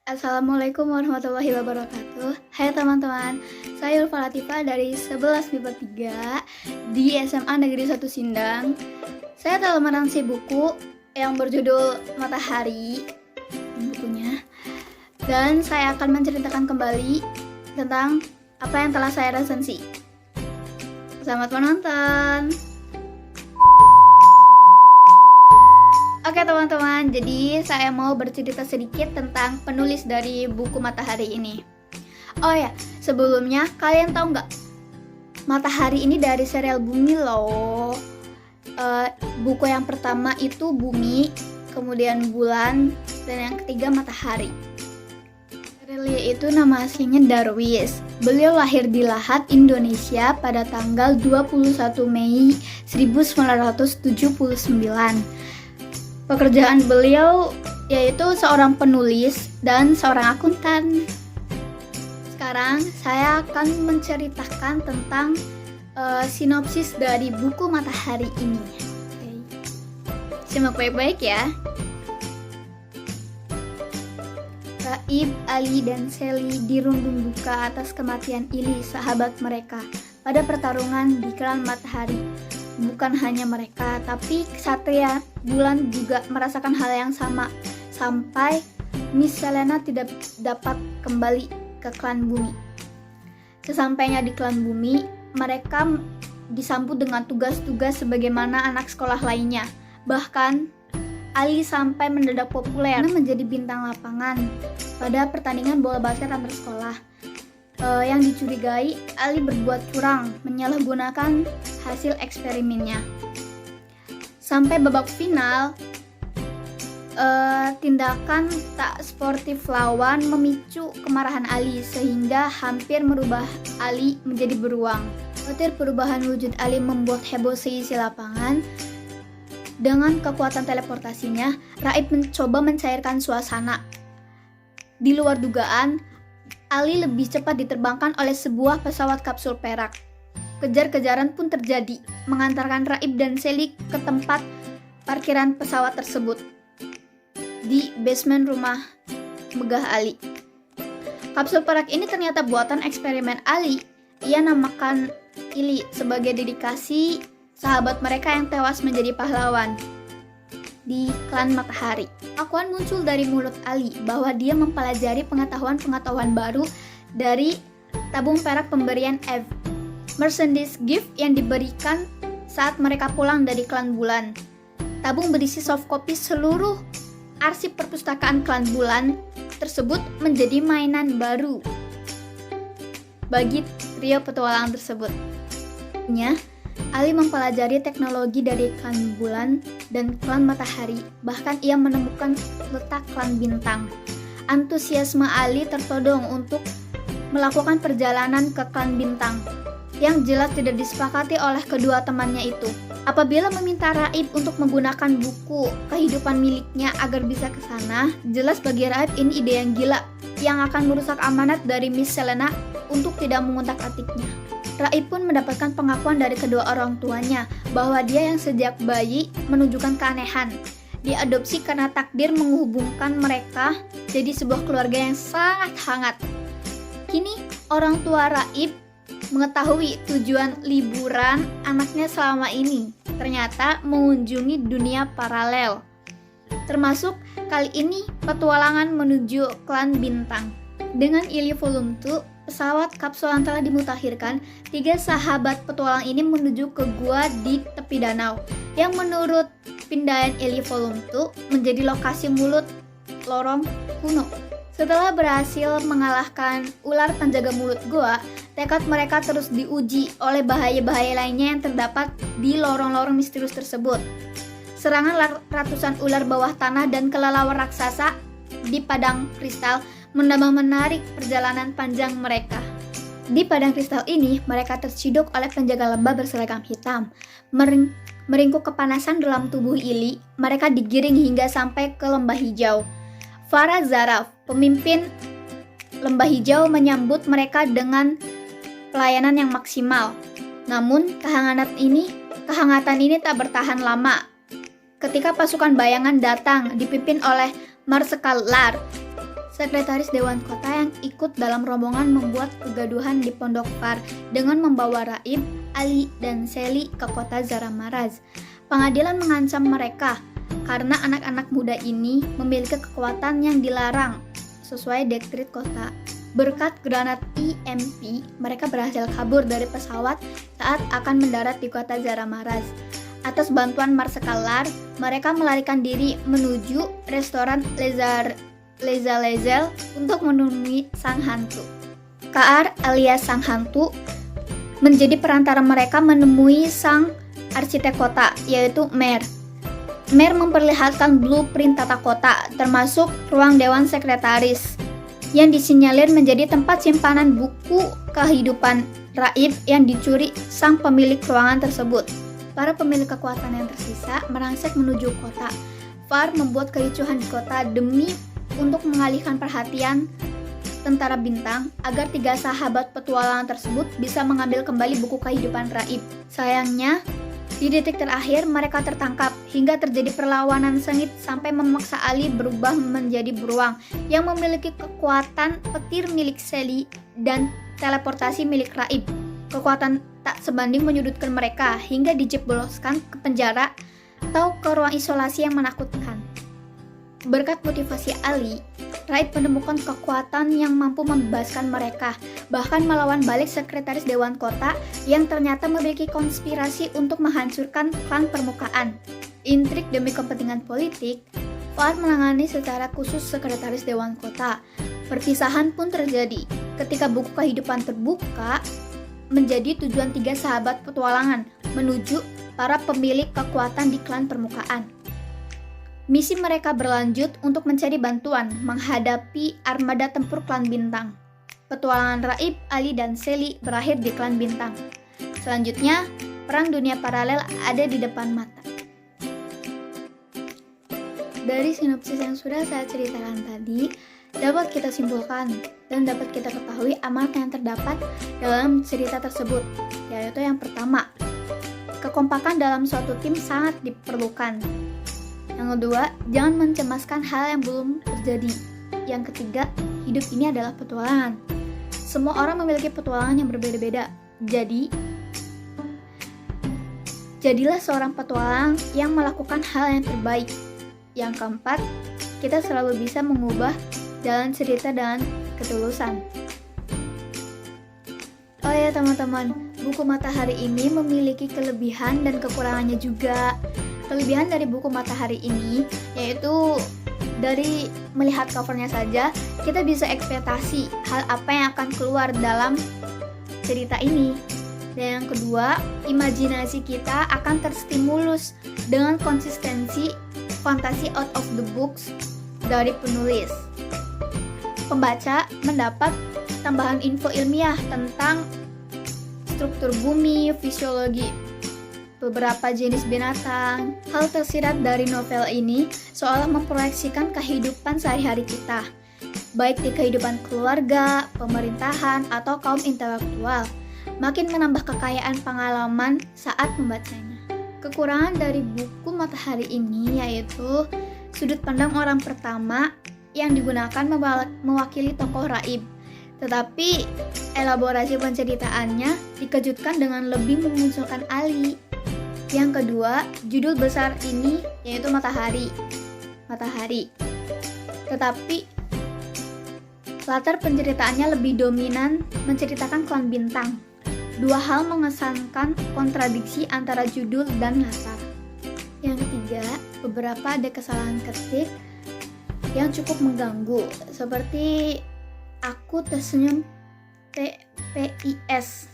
Assalamualaikum warahmatullahi wabarakatuh. Hai teman-teman, saya Ulfa Latifah dari 11 MIPA 3 di SMA Negeri 1 Sindang. Saya telah merangsi buku yang berjudul Matahari, bukunya. Dan saya akan menceritakan kembali tentang apa yang telah saya resensi. Selamat menonton. Oke teman-teman, jadi saya mau bercerita sedikit tentang penulis dari buku Matahari ini. Oh ya, sebelumnya kalian tahu nggak? Matahari ini dari serial Bumi loh. Buku yang pertama itu Bumi, kemudian Bulan, dan yang ketiga Matahari. Serialnya itu nama aslinya Darwis. Beliau lahir di Lahat, Indonesia pada tanggal 21 Mei 1979. Pekerjaan beliau yaitu seorang penulis dan seorang akuntan. Sekarang saya akan menceritakan tentang sinopsis dari buku Matahari ini. Oke. Simak baik-baik ya. Raib, Ali, dan Sally dirundung duka atas kematian Ili, sahabat mereka, pada pertarungan di Klan Matahari. Bukan hanya mereka, tapi Ksatria Bulan juga merasakan hal yang sama, sampai Miss Selena tidak dapat kembali ke Klan Bumi. Sesampainya di Klan Bumi, mereka disambut dengan tugas-tugas sebagaimana anak sekolah lainnya. Bahkan, Ali sampai mendadak populer menjadi bintang lapangan pada pertandingan bola basket antar sekolah. Yang dicurigai, Ali berbuat curang, menyalahgunakan hasil eksperimennya. Sampai babak final, tindakan tak sportif lawan memicu kemarahan Ali sehingga hampir merubah Ali menjadi beruang. Khawatir perubahan wujud Ali membuat heboh seisi lapangan. Dengan kekuatan teleportasinya, Raib mencoba mencairkan suasana. Di luar dugaan, Ali lebih cepat diterbangkan oleh sebuah pesawat kapsul perak. Kejar-kejaran pun terjadi, mengantarkan Raib dan Sally ke tempat parkiran pesawat tersebut di basement rumah megah Ali. Kapsul perak ini ternyata buatan eksperimen Ali. Ia namakan Ili sebagai dedikasi sahabat mereka yang tewas menjadi pahlawan di Klan Matahari. Pengakuan muncul dari mulut Ali bahwa dia mempelajari pengetahuan-pengetahuan baru dari tabung perak pemberian Eve, merchandise gift yang diberikan saat mereka pulang dari Klan Bulan. Tabung berisi soft copy seluruh arsip perpustakaan Klan Bulan tersebut menjadi mainan baru bagi trio petualang tersebut. Ali mempelajari teknologi dari Klan Bulan dan Klan Matahari, bahkan ia menemukan letak Klan Bintang. Antusiasme Ali tertodong untuk melakukan perjalanan ke Klan Bintang, yang jelas tidak disepakati oleh kedua temannya itu. Apabila meminta Raib untuk menggunakan buku kehidupan miliknya agar bisa ke sana, jelas bagi Raib ini ide yang gila, yang akan merusak amanat dari Miss Selena untuk tidak mengutak-atiknya. Raib pun mendapatkan pengakuan dari kedua orang tuanya bahwa dia yang sejak bayi menunjukkan keanehan. Diadopsi karena takdir menghubungkan mereka jadi sebuah keluarga yang sangat hangat. Kini orang tua Raib mengetahui tujuan liburan anaknya selama ini, ternyata mengunjungi dunia paralel. Termasuk kali ini petualangan menuju Klan Bintang. Dengan Ili Volume 2, pesawat kapsul yang telah dimutakhirkan, 3 sahabat petualang ini menuju ke gua di tepi danau, yang menurut Pindayan Ili Volume 2 menjadi lokasi mulut lorong kuno. Setelah berhasil mengalahkan ular penjaga mulut gua, tekad mereka terus diuji oleh bahaya-bahaya lainnya yang terdapat di lorong-lorong misterius tersebut. Serangan ratusan ular bawah tanah dan kelelawar raksasa di padang kristal menambah menarik perjalanan panjang mereka. Di padang kristal ini, mereka terciduk oleh penjaga lembah berseragam hitam. Meringkuk kepanasan dalam tubuh Ili, mereka digiring hingga sampai ke lembah hijau. Farah Zaraf, pemimpin lembah hijau, menyambut mereka dengan pelayanan yang maksimal. Namun, kehangatan ini tak bertahan lama. Ketika pasukan bayangan datang dipimpin oleh Marsekal Lar, Sekretaris Dewan Kota yang ikut dalam rombongan membuat kegaduhan di Pondok Far dengan membawa Raib, Ali, dan Seli ke kota Zaramaraz. Pengadilan mengancam mereka karena anak-anak muda ini memiliki kekuatan yang dilarang sesuai dekret kota. Berkat granat EMP, mereka berhasil kabur dari pesawat saat akan mendarat di kota Zaramaraz. Atas bantuan Marsekal Lar, mereka melarikan diri menuju restoran Leza Lezel untuk menemui sang hantu. Kaar alias sang hantu menjadi perantara mereka menemui sang arsitek kota, yaitu Mer. Mer memperlihatkan blueprint tata kota, termasuk ruang dewan sekretaris, yang disinyalir menjadi tempat simpanan buku kehidupan Raib yang dicuri sang pemilik ruangan tersebut. Para pemilik kekuatan yang tersisa merangsek menuju kota. Far membuat kericuhan di kota demi untuk mengalihkan perhatian tentara bintang agar 3 sahabat petualangan tersebut bisa mengambil kembali buku kehidupan Raib. Sayangnya, di detik terakhir mereka tertangkap hingga terjadi perlawanan sengit sampai memaksa Ali berubah menjadi beruang yang memiliki kekuatan petir milik Seli dan teleportasi milik Raib. Kekuatan tak sebanding menyudutkan mereka hingga dijebloskan ke penjara atau ke ruang isolasi yang menakutkan. Berkat motivasi Ali, Raib menemukan kekuatan yang mampu membebaskan mereka, bahkan melawan balik sekretaris Dewan Kota yang ternyata memiliki konspirasi untuk menghancurkan klan permukaan. Intrik demi kepentingan politik, Far menangani secara khusus sekretaris Dewan Kota. Perpisahan pun terjadi ketika buku kehidupan terbuka menjadi tujuan 3 sahabat petualangan menuju para pemilik kekuatan di klan permukaan. Misi mereka berlanjut untuk mencari bantuan menghadapi armada tempur klan bintang. Petualangan Raib, Ali, dan Seli berakhir di klan bintang. Selanjutnya, perang dunia paralel ada di depan mata. Dari sinopsis yang sudah saya ceritakan tadi, dapat kita simpulkan dan dapat kita ketahui amanah yang terdapat dalam cerita tersebut, yaitu yang pertama, kekompakan dalam suatu tim sangat diperlukan. Yang kedua, jangan mencemaskan hal yang belum terjadi. Yang ketiga, hidup ini adalah petualangan. Semua orang memiliki petualangan yang berbeda-beda. Jadilah seorang petualang yang melakukan hal yang terbaik. Yang keempat, kita selalu bisa mengubah jalan cerita dengan ketulusan. Oh ya teman-teman, buku Matahari ini memiliki kelebihan dan kekurangannya juga. Kelebihan dari buku Matahari ini yaitu dari melihat covernya saja kita bisa ekspektasi hal apa yang akan keluar dalam cerita ini. Dan yang kedua, imajinasi kita akan terstimulus dengan konsistensi fantasi out of the books dari penulis. Pembaca mendapat tambahan info ilmiah tentang struktur bumi, fisiologi beberapa jenis binatang. Hal tersirat dari novel ini seolah memproyeksikan kehidupan sehari-hari kita, baik di kehidupan keluarga, pemerintahan, atau kaum intelektual, makin menambah kekayaan pengalaman saat membacanya. Kekurangan dari buku Matahari ini yaitu sudut pandang orang pertama yang digunakan mewakili tokoh Raib, tetapi elaborasi penceritaannya dikejutkan dengan lebih memunculkan Ali. Yang kedua, judul besar ini yaitu Matahari. Tetapi latar penceritaannya lebih dominan menceritakan klan bintang. Dua hal mengesankan kontradiksi antara judul dan latar. Yang ketiga, beberapa ada kesalahan ketik yang cukup mengganggu, seperti aku tersenyum TPIS.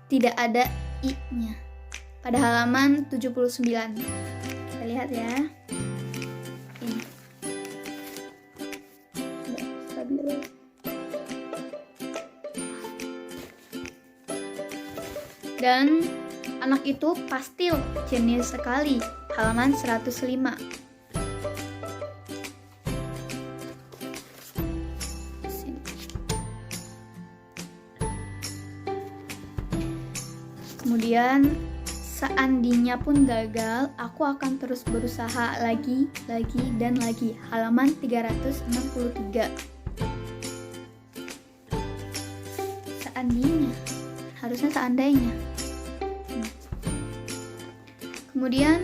Tidak ada I-nya. Pada halaman 79. Kita lihat ya. Ini. Stabil. Dan anak itu pastil, jenius sekali. Halaman 105. Kemudian seandainya pun gagal, aku akan terus berusaha lagi, dan lagi. Halaman 363. Seandainya, harusnya seandainya. Kemudian,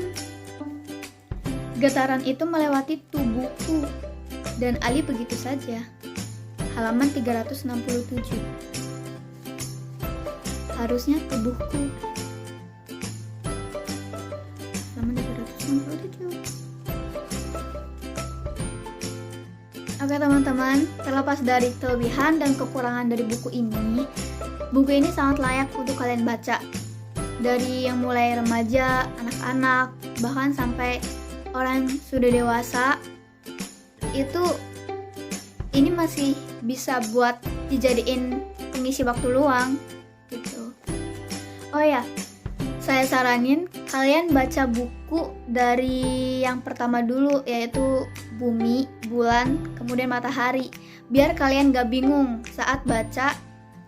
getaran itu melewati tubuhku, dan Ali begitu saja. Halaman 367. Harusnya tubuhku. Halaman 367. Oke teman-teman, terlepas dari kelebihan dan kekurangan dari buku ini sangat layak untuk kalian baca. Dari yang mulai remaja, anak-anak, bahkan sampai orang sudah dewasa, ini masih bisa buat dijadiin pengisi waktu luang gitu. Oh ya, saya saranin kalian baca buku dari yang pertama dulu, yaitu Bumi, Bulan, kemudian Matahari, biar kalian gak bingung saat baca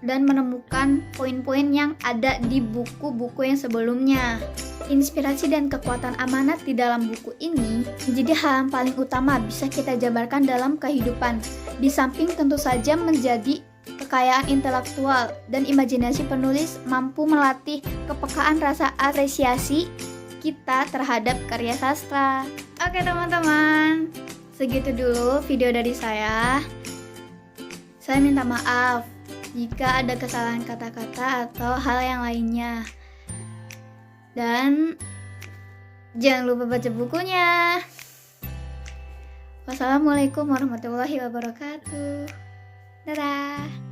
dan menemukan poin-poin yang ada di buku-buku yang sebelumnya. Inspirasi dan kekuatan amanat di dalam buku ini menjadi hal yang paling utama bisa kita jabarkan dalam kehidupan. Di samping tentu saja menjadi kekayaan intelektual dan imajinasi penulis mampu melatih kepekaan rasa apresiasi kita terhadap karya sastra. Oke teman-teman, segitu dulu video dari saya. Saya minta maaf jika ada kesalahan kata-kata atau hal yang lainnya. Dan jangan lupa baca bukunya. Wassalamualaikum warahmatullahi wabarakatuh. Dadah.